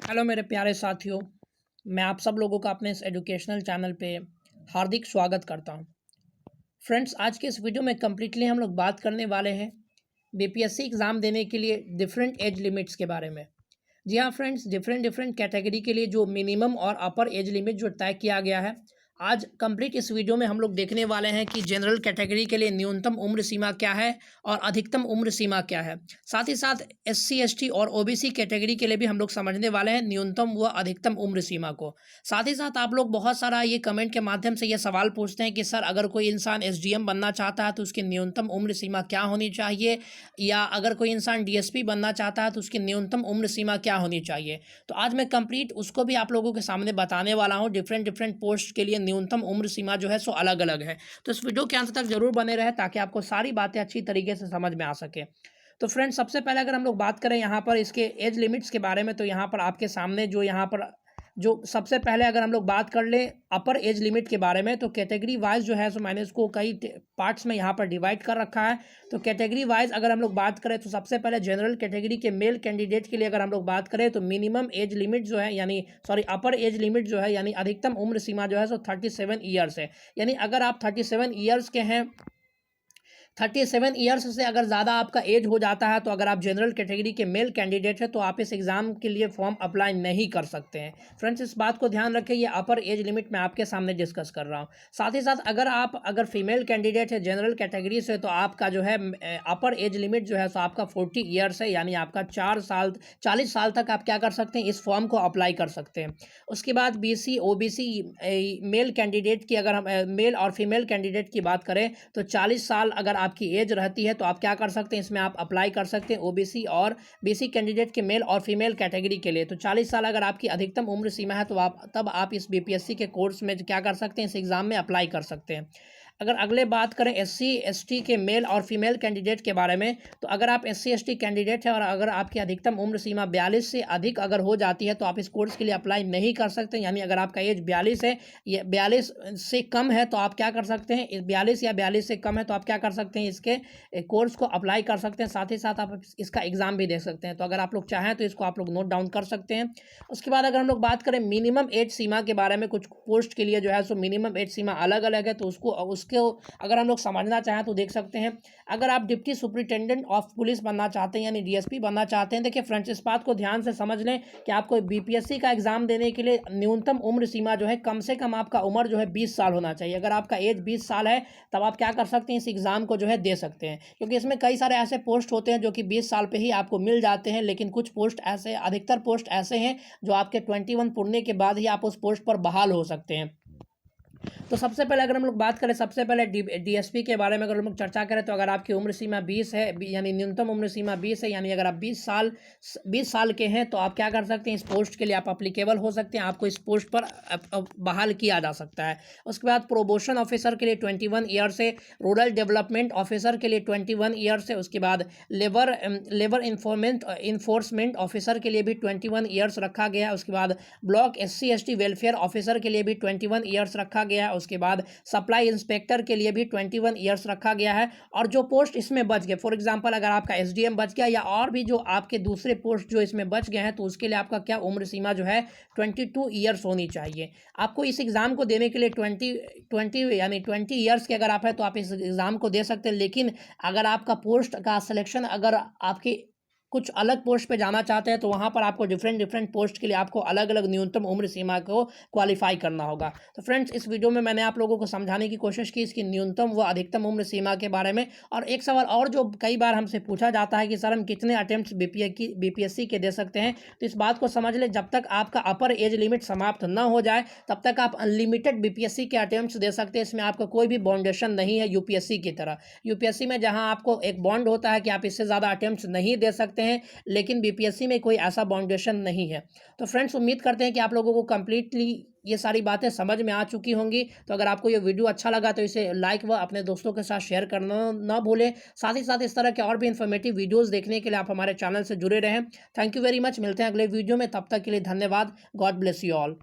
Hello मेरे प्यारे साथियों, मैं आप सब लोगों का अपने इस एजुकेशनल चैनल पे हार्दिक स्वागत करता हूं। फ्रेंड्स, आज के इस वीडियो में कम्प्लीटली हम लोग बात करने वाले हैं बीपीएससी एग्ज़ाम देने के लिए डिफरेंट एज लिमिट्स के बारे में। जी हाँ फ्रेंड्स, डिफरेंट डिफरेंट कैटेगरी के लिए जो मिनिमम और अपर एज लिमिट जो तय किया गया है, आज कंप्लीट इस वीडियो में हम लोग देखने वाले हैं कि जनरल कैटेगरी के लिए न्यूनतम उम्र सीमा क्या है और अधिकतम उम्र सीमा क्या है। साथ ही साथ एससी एसटी और ओबीसी कैटेगरी के लिए भी हम लोग समझने वाले हैं न्यूनतम व अधिकतम उम्र सीमा को। साथ ही साथ आप लोग बहुत सारा ये कमेंट के माध्यम से ये सवाल पूछते हैं कि सर, अगर कोई इंसान एसडीएम बनना चाहता है तो उसकी न्यूनतम उम्र सीमा क्या होनी चाहिए, या अगर कोई इंसान डीएसपी बनना चाहता है तो उसकी न्यूनतम उम्र सीमा क्या होनी चाहिए। तो आज मैं कंप्लीट उसको भी आप लोगों के सामने बताने वाला हूँ। डिफरेंट डिफरेंट पोस्ट के लिए न्यूनतम उम्र सीमा जो है सो अलग अलग है। तो इस वीडियो के अंत तक जरूर बने रहे ताकि आपको सारी बातें अच्छी तरीके से समझ में आ सके। तो फ्रेंड्स, सबसे पहले अगर हम लोग बात करें यहाँ पर इसके एज लिमिट्स के बारे में, तो यहाँ पर आपके सामने जो सबसे पहले अगर हम लोग बात कर लें अपर एज लिमिट के बारे में, तो कैटेगरी वाइज जो है सो मैंने इसको कई पार्ट्स में यहाँ पर डिवाइड कर रखा है। तो कैटेगरी वाइज अगर हम लोग बात करें तो सबसे पहले जनरल कैटेगरी के मेल कैंडिडेट के लिए अगर हम लोग बात करें तो मिनिमम एज लिमिट जो है अपर एज लिमिट जो है यानी अधिकतम उम्र सीमा जो है सो 37 ईयर्स है। यानी अगर आप 37 ईयर्स के हैं, 37 ईयर्स से अगर ज़्यादा आपका एज हो जाता है, तो अगर आप जनरल कैटेगरी के मेल कैंडिडेट हैं तो आप इस एग्ज़ाम के लिए फॉर्म अप्लाई नहीं कर सकते हैं। फ्रेंड्स, इस बात को ध्यान रखें, ये अपर एज लिमिट मैं आपके सामने डिस्कस कर रहा हूँ। साथ ही साथ अगर फीमेल कैंडिडेट है जनरल कैटेगरी से, तो आपका जो है अपर एज लिमिट जो है सो आपका 40 ईयर्स है। यानी आपका 40 साल तक आप क्या कर सकते हैं, इस फॉर्म को अप्लाई कर सकते हैं। उसके बाद बीसी ओबीसी मेल कैंडिडेट की अगर हम मेल और फीमेल कैंडिडेट की बात करें तो 40 साल अगर आपकी एज रहती है तो आप क्या कर सकते हैं, इसमें आप अप्लाई कर सकते हैं ओबीसी और बीसी कैंडिडेट के मेल और फीमेल कैटेगरी के लिए। तो 40 साल अगर आपकी अधिकतम उम्र सीमा है तो आप इस बीपीएससी के कोर्स में क्या कर सकते हैं, इस एग्ज़ाम में अप्लाई कर सकते हैं। अगर अगले बात करें एससी एसटी के मेल और फीमेल कैंडिडेट के बारे में, तो अगर आप एससी एसटी कैंडिडेट है और अगर आपकी अधिकतम उम्र सीमा 42 से अधिक अगर हो जाती है तो आप इस कोर्स के लिए अप्लाई नहीं कर सकते। यानी अगर आपका एज 42 है, ये 42 से कम है तो आप क्या कर सकते हैं, 42 या 42 से कम है तो आप क्या कर सकते हैं, इसके कोर्स को अप्लाई कर सकते हैं। साथ ही साथ आप इसका एग्ज़ाम भी दे सकते हैं। तो अगर आप लोग चाहें तो इसको आप लोग नोट डाउन कर सकते हैं। उसके बाद अगर हम लोग बात करें मिनिमम एज सीमा के बारे में, कुछ पोस्ट के लिए जो है सो मिनिमम एज सीमा अलग अलग है, तो उसको अगर हम लोग समझना चाहें तो देख सकते हैं। अगर आप डिप्टी सुपरिटेंडेंट ऑफ पुलिस बनना चाहते हैं यानी डीएसपी बनना चाहते हैं, देखिए फ्रेंड्स, इस बात को ध्यान से समझ लें कि आपको बीपीएससी का एग्जाम देने के लिए न्यूनतम उम्र सीमा जो है कम से कम आपका उम्र जो है 20 साल होना चाहिए। अगर आपका एज 20 साल है तब आप क्या कर सकते हैं, इस एग्ज़ाम को जो है दे सकते हैं। क्योंकि इसमें कई सारे ऐसे पोस्ट होते हैं जो कि 20 साल पे ही आपको मिल जाते हैं, लेकिन कुछ पोस्ट ऐसे, अधिकतर पोस्ट ऐसे हैं जो आपके 21 पुरने के बाद ही आप उस पोस्ट पर बहाल हो सकते हैं। तो सबसे पहले अगर हम लोग बात करें, सबसे पहले डीएसपी के बारे में अगर हम लोग चर्चा करें, तो अगर आपकी उम्र सीमा 20 है, यानी न्यूनतम उम्र सीमा 20 है, यानी अगर आप 20 साल के हैं तो आप क्या कर सकते हैं, इस पोस्ट के लिए आप अप्लीकेबल हो सकते हैं, आपको इस पोस्ट पर बहाल किया जा सकता है। उसके बाद प्रोबोशन ऑफिसर के लिए 21 ईयर से, रूरल डेवलपमेंट ऑफिसर के लिए 21 ईयर से, उसके बाद लेबर इन्फोर्समेंट ऑफिसर के लिए भी 21 ईयर्स रखा गया है। उसके बाद block SC ST welfare officer के लिए भी 21 ईयर्स रखा गया है। उसके बाद सप्लाई इंस्पेक्टर के लिए भी 21 ईयर्स रखा गया है। और जो पोस्ट इसमें बच गए, फॉर एग्जांपल अगर आपका एसडीएम बच गया या और भी जो आपके दूसरे पोस्ट जो इसमें बच गए हैं, तो उसके लिए आपका क्या उम्र सीमा जो है 22 ईयर्स होनी चाहिए। आपको इस एग्ज़ाम को देने के लिए 20 ईयर्स के अगर आप हैं तो आप इस एग्ज़ाम को दे सकते हैं। लेकिन अगर आपका पोस्ट का सिलेक्शन अगर आपकी कुछ अलग पोस्ट पे जाना चाहते हैं तो वहाँ पर आपको डिफरेंट पोस्ट के लिए आपको अलग अलग न्यूनतम उम्र सीमा को क्वालिफाई करना होगा। तो फ्रेंड्स, इस वीडियो में मैंने आप लोगों को समझाने की कोशिश की इसकी न्यूनतम व अधिकतम उम्र सीमा के बारे में। और एक सवाल और जो कई बार हमसे पूछा जाता है कि सर, हम कितने अटेम्प्ट बीपीएससी के दे सकते हैं, तो इस बात को समझ लें, जब तक आपका अपर एज लिमिट समाप्त न हो जाए तब तक आप अनलिमिटेड बीपीएससी के अटेम्प्ट दे सकते हैं। इसमें आपका कोई भी बाउंडेशन नहीं है यूपीएससी की तरह। यूपीएससी में जहाँ आपको एक बॉन्ड होता है कि आप इससे ज़्यादा अटेम्प्ट नहीं दे सकते हैं, लेकिन बीपीएससी में कोई ऐसा बाउंडेशन नहीं है। तो फ्रेंड्स, उम्मीद करते हैं कि आप लोगों को कंप्लीटली ये सारी बातें समझ में आ चुकी होंगी। तो अगर आपको ये वीडियो अच्छा लगा तो इसे लाइक व अपने दोस्तों के साथ शेयर करना ना भूलें। साथ ही साथ इस तरह के और भी इन्फॉर्मेटिव वीडियोस देखने के लिए आप हमारे चैनल से जुड़े रहें। Thank you very much. मिलते हैं अगले वीडियो में, तब तक के लिए धन्यवाद। God bless you all.